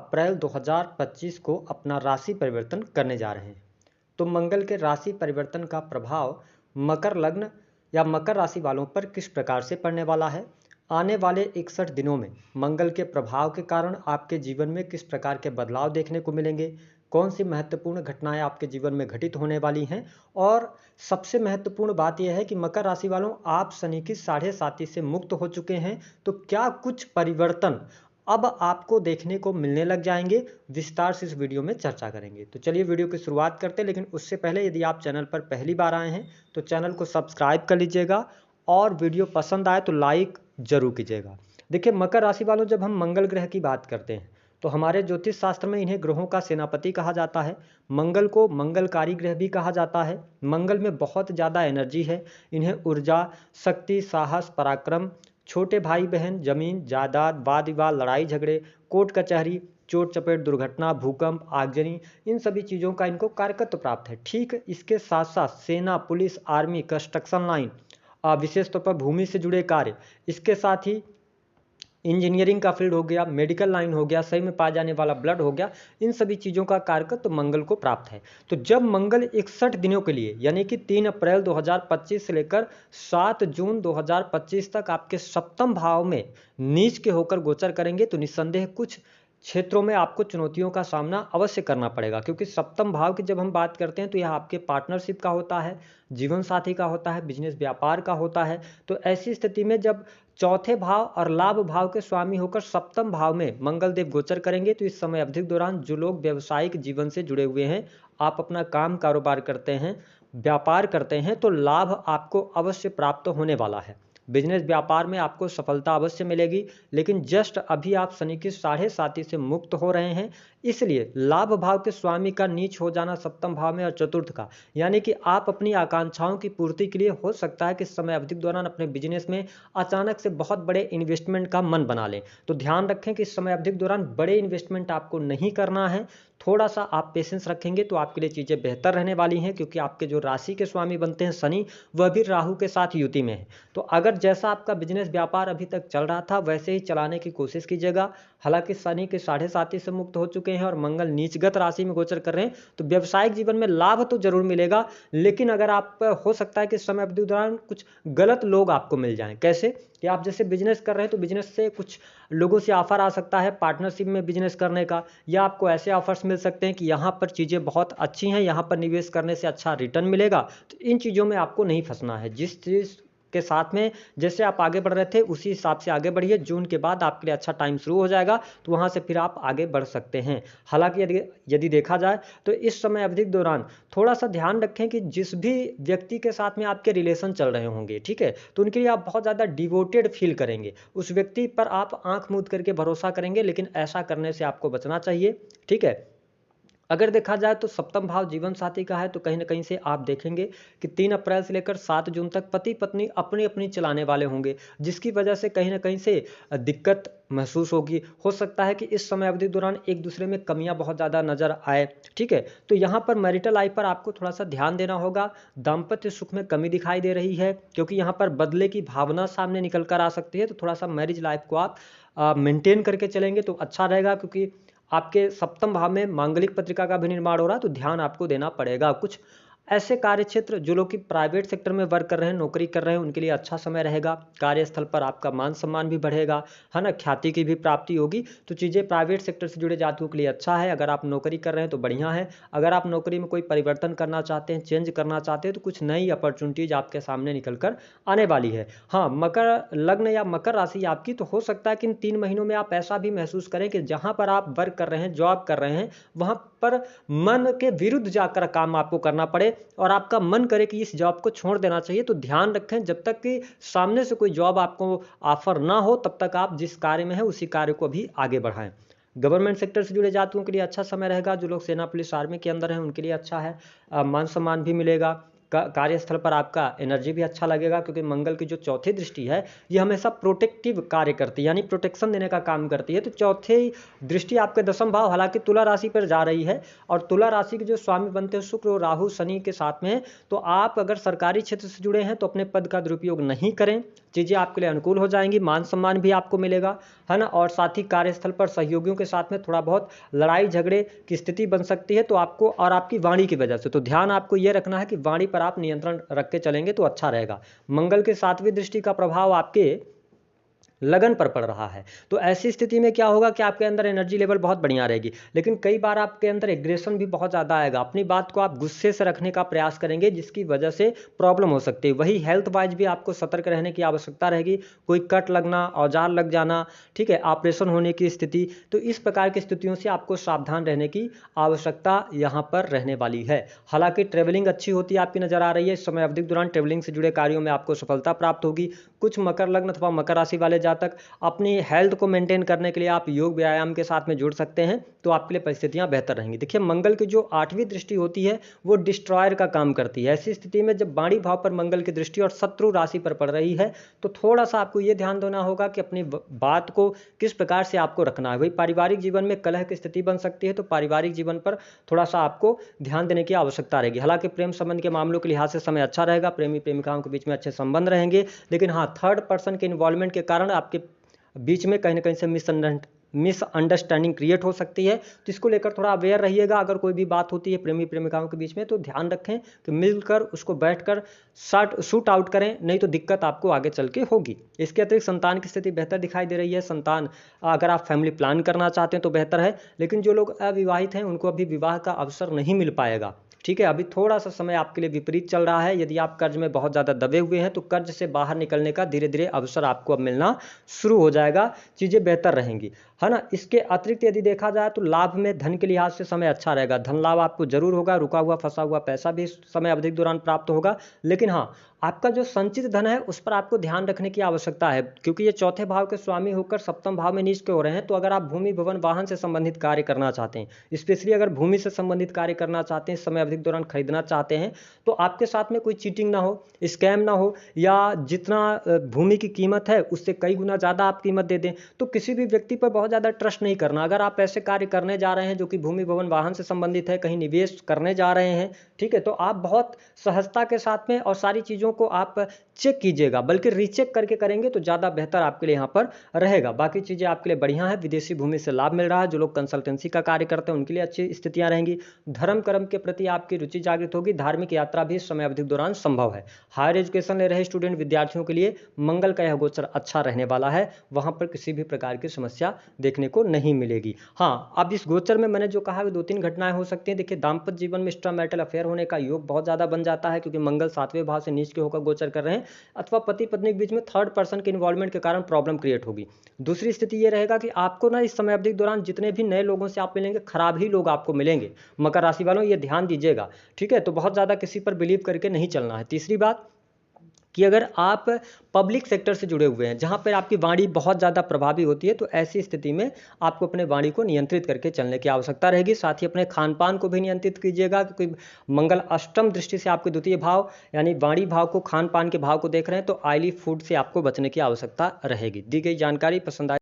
अप्रैल 2025 को अपना राशि परिवर्तन करने जा रहे हैं। तो मंगल के राशि परिवर्तन का प्रभाव मकर लग्न या मकर राशि वालों पर किस प्रकार से पड़ने वाला है, आने वाले 61 दिनों में मंगल के प्रभाव के कारण आपके जीवन में किस प्रकार के बदलाव देखने को मिलेंगे, कौन सी महत्वपूर्ण घटनाएं आपके जीवन में घटित होने वाली हैं, और सबसे महत्वपूर्ण बात यह है कि मकर राशि वालों, आप शनि की साढ़े साती से मुक्त हो चुके हैं। तो क्या कुछ परिवर्तन अब आपको देखने को मिलने लग जाएंगे, विस्तार से इस वीडियो में चर्चा करेंगे। तो चलिए वीडियो की शुरुआत करते हैं, लेकिन उससे पहले यदि आप चैनल पर पहली बार आए हैं तो चैनल को सब्सक्राइब कर लीजिएगा और वीडियो पसंद आए तो लाइक जरूर कीजिएगा। देखिए मकर राशि वालों, जब हम मंगल ग्रह की बात करते हैं तो हमारे ज्योतिष शास्त्र में इन्हें ग्रहों का सेनापति कहा जाता है। मंगल को मंगलकारी ग्रह भी कहा जाता है। मंगल में बहुत ज़्यादा एनर्जी है। इन्हें ऊर्जा, शक्ति, साहस, पराक्रम, छोटे भाई बहन, जमीन जायदाद, वाद विवाद, लड़ाई झगड़े, कोर्ट कचहरी, चोट चपेट, दुर्घटना, भूकंप, आगजनी, इन सभी चीज़ों का इनको कारकत्व प्राप्त है। ठीक इसके साथ साथ सेना, पुलिस, आर्मी, कंस्ट्रक्शन लाइन, विशेष तौर पर भूमि से जुड़े कार्य, इसके साथ ही इंजीनियरिंग का फील्ड हो गया, मेडिकल लाइन हो गया, शरीर में पाया जाने वाला ब्लड हो गया, इन सभी चीज़ों का कारकत्व तो मंगल को प्राप्त है। तो जब मंगल 61 दिनों के लिए यानी कि 3 अप्रैल 2025 से लेकर 7 जून 2025 तक आपके सप्तम भाव में नीच के होकर गोचर करेंगे, तो निस्संदेह कुछ क्षेत्रों में आपको चुनौतियों का सामना अवश्य करना पड़ेगा, क्योंकि सप्तम भाव की जब हम बात करते हैं तो यह आपके पार्टनरशिप का होता है, जीवन साथी का होता है, बिजनेस व्यापार का होता है। तो ऐसी स्थिति में जब चौथे भाव और लाभ भाव के स्वामी होकर सप्तम भाव में मंगल देव गोचर करेंगे, तो इस समय अवधि के दौरान जो लोग व्यावसायिक जीवन से जुड़े हुए हैं, आप अपना काम कारोबार करते हैं, व्यापार करते हैं, तो लाभ आपको अवश्य प्राप्त होने वाला है। बिजनेस व्यापार में आपको सफलता अवश्य मिलेगी, लेकिन जस्ट अभी आप शनि की साढ़े साती से मुक्त हो रहे हैं, इसलिए लाभ भाव के स्वामी का नीच हो जाना सप्तम भाव में और चतुर्थ का, यानी कि आप अपनी आकांक्षाओं की पूर्ति के लिए हो सकता है कि इस समय अवधि के दौरान अपने बिजनेस में अचानक से बहुत बड़े इन्वेस्टमेंट का मन बना लें। तो ध्यान रखें कि इस समय अवधि के दौरान बड़े इन्वेस्टमेंट आपको नहीं करना है। थोड़ा सा आप पेशेंस रखेंगे तो आपके लिए चीज़ें बेहतर रहने वाली हैं, क्योंकि आपके जो राशि के स्वामी बनते हैं शनि, वह भी राहु के साथ युति में है। तो अगर जैसा आपका बिजनेस व्यापार अभी तक चल रहा था वैसे ही चलाने की कोशिश कीजिएगा। हालांकि शनि के साढ़े साती से मुक्त हो चुके हैं और मंगल नीचगत राशि में गोचर कर रहे हैं, तो व्यवसायिक जीवन में लाभ तो जरूर मिलेगा, लेकिन अगर आप हो सकता है कि इस समय अवधि दौरान कुछ गलत लोग आपको मिल जाएं। कैसे कि आप जैसे बिजनेस कर रहे हैं तो बिजनेस से कुछ लोगों से ऑफर आ सकता है पार्टनरशिप में बिजनेस करने का, या आपको ऐसे ऑफर्स मिल सकते हैं कि यहाँ पर चीज़ें बहुत अच्छी हैं, यहाँ पर निवेश करने से अच्छा रिटर्न मिलेगा। तो इन चीज़ों में आपको नहीं फंसना है। जिस चीज़ के साथ में जैसे आप आगे बढ़ रहे थे उसी हिसाब से आगे बढ़िए। जून के बाद आपके लिए अच्छा टाइम शुरू हो जाएगा, तो वहाँ से फिर आप आगे बढ़ सकते हैं। हालांकि यदि देखा जाए तो इस समय अवधि के दौरान थोड़ा सा ध्यान रखें कि जिस भी व्यक्ति के साथ में आपके रिलेशन चल रहे होंगे, ठीक है, तो उनके लिए आप बहुत ज़्यादा डिवोटेड फील करेंगे, उस व्यक्ति पर आप आंख मूंद करके भरोसा करेंगे, लेकिन ऐसा करने से आपको बचना चाहिए। ठीक है, अगर देखा जाए तो सप्तम भाव जीवन साथी का है, तो कहीं ना कहीं से आप देखेंगे कि 3 अप्रैल से लेकर 7 जून तक पति पत्नी अपनी अपनी चलाने वाले होंगे, जिसकी वजह से कहीं ना कहीं से दिक्कत महसूस होगी। हो सकता है कि इस समय अवधि के दौरान एक दूसरे में कमियां बहुत ज़्यादा नजर आए। ठीक है, तो यहाँ पर मैरिटल लाइफ पर आपको थोड़ा सा ध्यान देना होगा। दाम्पत्य सुख में कमी दिखाई दे रही है, क्योंकि यहाँ पर बदले की भावना सामने निकल कर आ सकती है। तो थोड़ा सा मैरिज लाइफ को आप मेंटेन करके चलेंगे तो अच्छा रहेगा, क्योंकि आपके सप्तम भाव में मांगलिक पत्रिका का भी निर्माण हो रहा है, तो ध्यान आपको देना पड़ेगा। कुछ ऐसे कार्य क्षेत्र जो लोग कि प्राइवेट सेक्टर में वर्क कर रहे हैं, नौकरी कर रहे हैं, उनके लिए अच्छा समय रहेगा। कार्यस्थल पर आपका मान सम्मान भी बढ़ेगा, है ना, ख्याति की भी प्राप्ति होगी। तो चीज़ें प्राइवेट सेक्टर से जुड़े जातकों के लिए अच्छा है। अगर आप नौकरी कर रहे हैं तो बढ़िया है। अगर आप नौकरी में कोई परिवर्तन करना चाहते हैं, चेंज करना चाहते हैं, तो कुछ नई अपॉर्चुनिटीज आपके सामने निकल कर आने वाली है। हाँ, मकर लग्न या मकर राशि आपकी, तो हो सकता है कि इन 3 महीनों में आप ऐसा भी महसूस करें कि जहाँ पर आप वर्क कर रहे हैं, जॉब कर रहे हैं, वहाँ पर मन के विरुद्ध जाकर काम आपको करना पड़े और आपका मन करे कि इस जॉब को छोड़ देना चाहिए। तो ध्यान रखें, जब तक कि सामने से कोई जॉब आपको ऑफर ना हो तब तक आप जिस कार्य में हैं उसी कार्य को भी आगे बढ़ाएं। गवर्नमेंट सेक्टर से जुड़े जातकों के लिए अच्छा समय रहेगा। जो लोग सेना पुलिस आर्मी के अंदर हैं उनके लिए अच्छा है। मान सम्मान भी मिलेगा। कार्यस्थल पर आपका एनर्जी भी अच्छा लगेगा, क्योंकि मंगल की जो चौथी दृष्टि है ये हमेशा प्रोटेक्टिव कार्य करती है, यानी प्रोटेक्शन देने का काम करती है। तो चौथी दृष्टि आपके दसम भाव, हालांकि तुला राशि पर जा रही है, और तुला राशि के जो स्वामी बनते हैं शुक्र और राहु शनि के साथ में, तो आप अगर सरकारी क्षेत्र से जुड़े हैं तो अपने पद का दुरुपयोग नहीं करें, चीज़ें आपके लिए अनुकूल हो जाएंगी, मान सम्मान भी आपको मिलेगा, है ना। और साथ ही कार्यस्थल पर सहयोगियों के साथ में थोड़ा बहुत लड़ाई झगड़े की स्थिति बन सकती है, तो आपको और आपकी वाणी की वजह से, तो ध्यान आपको यह रखना है कि वाणी पर आप नियंत्रण रख के चलेंगे तो अच्छा रहेगा। मंगल के सातवीं दृष्टि का प्रभाव आपके लगन पर पड़ रहा है, तो ऐसी स्थिति में क्या होगा कि आपके अंदर एनर्जी लेवल बहुत बढ़िया रहेगी, लेकिन कई बार आपके अंदर एग्रेशन भी बहुत ज़्यादा आएगा, अपनी बात को आप गुस्से से रखने का प्रयास करेंगे, जिसकी वजह से प्रॉब्लम हो सकती है। वही हेल्थ वाइज भी आपको सतर्क रहने की आवश्यकता रहेगी, कोई कट लगना, औजार लग जाना, ठीक है, ऑपरेशन होने की स्थिति, तो इस प्रकार की स्थितियों से आपको सावधान रहने की आवश्यकता यहाँ पर रहने वाली है। हालांकि ट्रेवलिंग अच्छी होती है आपकी नजर आ रही है, इस समय अवधि के दौरान ट्रेवलिंग से जुड़े कार्यों में आपको सफलता प्राप्त होगी। कुछ मकर लग्न अथवा मकर राशि वाले जातक अपनी हेल्थ को मेंटेन करने के लिए आप योग व्यायाम के साथ में जुड़ सकते हैं, तो आपके लिए परिस्थितियां बेहतर रहेंगी। देखिए, मंगल की जो आठवीं दृष्टि होती है वो डिस्ट्रॉयर का काम करती है। ऐसी स्थिति में जब वाणी भाव पर मंगल की दृष्टि और शत्रु राशि पर पड़ रही है, तो थोड़ा सा आपको ये ध्यान देना होगा कि अपनी बात को किस प्रकार से आपको रखना है। वही पारिवारिक जीवन में कलह की स्थिति बन सकती है, तो पारिवारिक जीवन पर थोड़ा सा आपको ध्यान देने की आवश्यकता रहेगी। हालांकि प्रेम संबंध के मामलों के लिहाज से समय अच्छा रहेगा, प्रेमी प्रेमिकाओं के बीच में अच्छे संबंध रहेंगे, लेकिन हाँ, थर्ड पर्सन के इन्वॉल्वमेंट के कारण आपके बीच में कहीं ना कहीं से मिसअंडरस्टैंडिंग क्रिएट हो सकती है, तो इसको लेकर थोड़ा अवेयर रहिएगा। अगर कोई भी बात होती है प्रेमी प्रेमिकाओं के बीच में, तो ध्यान रखें कि मिलकर उसको बैठकर शूट आउट करें, नहीं तो दिक्कत आपको आगे चल के होगी। इसके अतिरिक्त संतान की स्थिति बेहतर दिखाई दे रही है। संतान, अगर आप फैमिली प्लान करना चाहते हैं तो बेहतर है, लेकिन जो लोग अविवाहित हैं उनको अभी विवाह का अवसर नहीं मिल पाएगा, ठीक है। अभी थोड़ा सा समय आपके लिए विपरीत चल रहा है। यदि आप कर्ज में बहुत ज़्यादा दबे हुए हैं तो कर्ज से बाहर निकलने का धीरे धीरे अवसर आपको अब मिलना शुरू हो जाएगा, चीज़ें बेहतर रहेंगी, है ना। इसके अतिरिक्त यदि देखा जाए तो लाभ में धन के लिहाज से समय अच्छा रहेगा, धन लाभ आपको जरूर होगा, रुका हुआ फंसा हुआ पैसा भी इस समय अवधि के दौरान प्राप्त होगा, लेकिन हाँ, आपका जो संचित धन है उस पर आपको ध्यान रखने की आवश्यकता है, क्योंकि ये चौथे भाव के स्वामी होकर सप्तम भाव में नीच के हो रहे हैं। तो अगर आप भूमि भवन वाहन से संबंधित कार्य करना चाहते हैं, स्पेशली अगर भूमि से संबंधित कार्य करना चाहते हैं, इस समय अवधि के दौरान खरीदना चाहते हैं, तो आपके साथ में कोई चीटिंग ना हो, स्कैम ना हो, या जितना भूमि की कीमत है उससे कई गुना ज़्यादा आप कीमत दे दें। तो किसी भी व्यक्ति पर बहुत ज़्यादा ट्रस्ट नहीं करना। अगर आप ऐसे कार्य करने जा रहे हैं जो कि भूमि भवन वाहन से संबंधित है, कहीं निवेश करने जा रहे हैं, ठीक है, तो आप बहुत सहजता के साथ में और सारी चीज़ों को आप चेक कीजिएगा, बल्कि रीचेक करके करेंगे तो ज़्यादा बेहतर आपके लिए यहाँ पर रहेगा। बाकी चीज़ें आपके लिए बढ़िया है, विदेशी भूमि से लाभ मिल रहा है, जो लोग कंसल्टेंसी का कार्य करते हैं उनके लिए अच्छी स्थितियाँ रहेंगी। धर्म कर्म के प्रति आपकी रुचि जागृत होगी, धार्मिक यात्रा भी इस समय अवधि के दौरान संभव है। हायर एजुकेशन ले रहे स्टूडेंट विद्यार्थियों के लिए मंगल का यह गोचर अच्छा रहने वाला है, वहाँ पर किसी भी प्रकार की समस्या देखने को नहीं मिलेगी। हाँ, अब इस गोचर में मैंने जो कहा 2-3 घटनाएं हो सकती हैं। देखिए, दाम्पत्य जीवन में एक्स्ट्रा मैरिटल अफेयर होने का योग बहुत ज़्यादा बन जाता है, क्योंकि मंगल 7वें भाव से नीच के होकर गोचर कर रहे हैं, अथवा पति पत्नी के बीच में थर्ड पर्सन के इन्वॉल्वमेंट के कारण प्रॉब्लम क्रिएट होगी। दूसरी स्थिति ये रहेगा कि आपको ना इस समय अवधि के दौरान जितने भी नए लोगों से आप मिलेंगे, खराब ही लोग आपको मिलेंगे। मकर राशि वालों, ये ध्यान दीजिएगा, ठीक है। तो बहुत ज़्यादा किसी पर बिलीव करके नहीं चलना है। तीसरी बात कि अगर आप पब्लिक सेक्टर से जुड़े हुए हैं, जहां पर आपकी वाणी बहुत ज़्यादा प्रभावी होती है, तो ऐसी स्थिति में आपको अपने वाणी को नियंत्रित करके चलने की आवश्यकता रहेगी। साथ ही अपने खान पान को भी नियंत्रित कीजिएगा, क्योंकि मंगल अष्टम दृष्टि से आपके द्वितीय भाव यानी वाणी भाव को, खान पान के भाव को देख रहे हैं, तो ऑयली फूड से आपको बचने की आवश्यकता रहेगी। दी गई जानकारी पसंद आए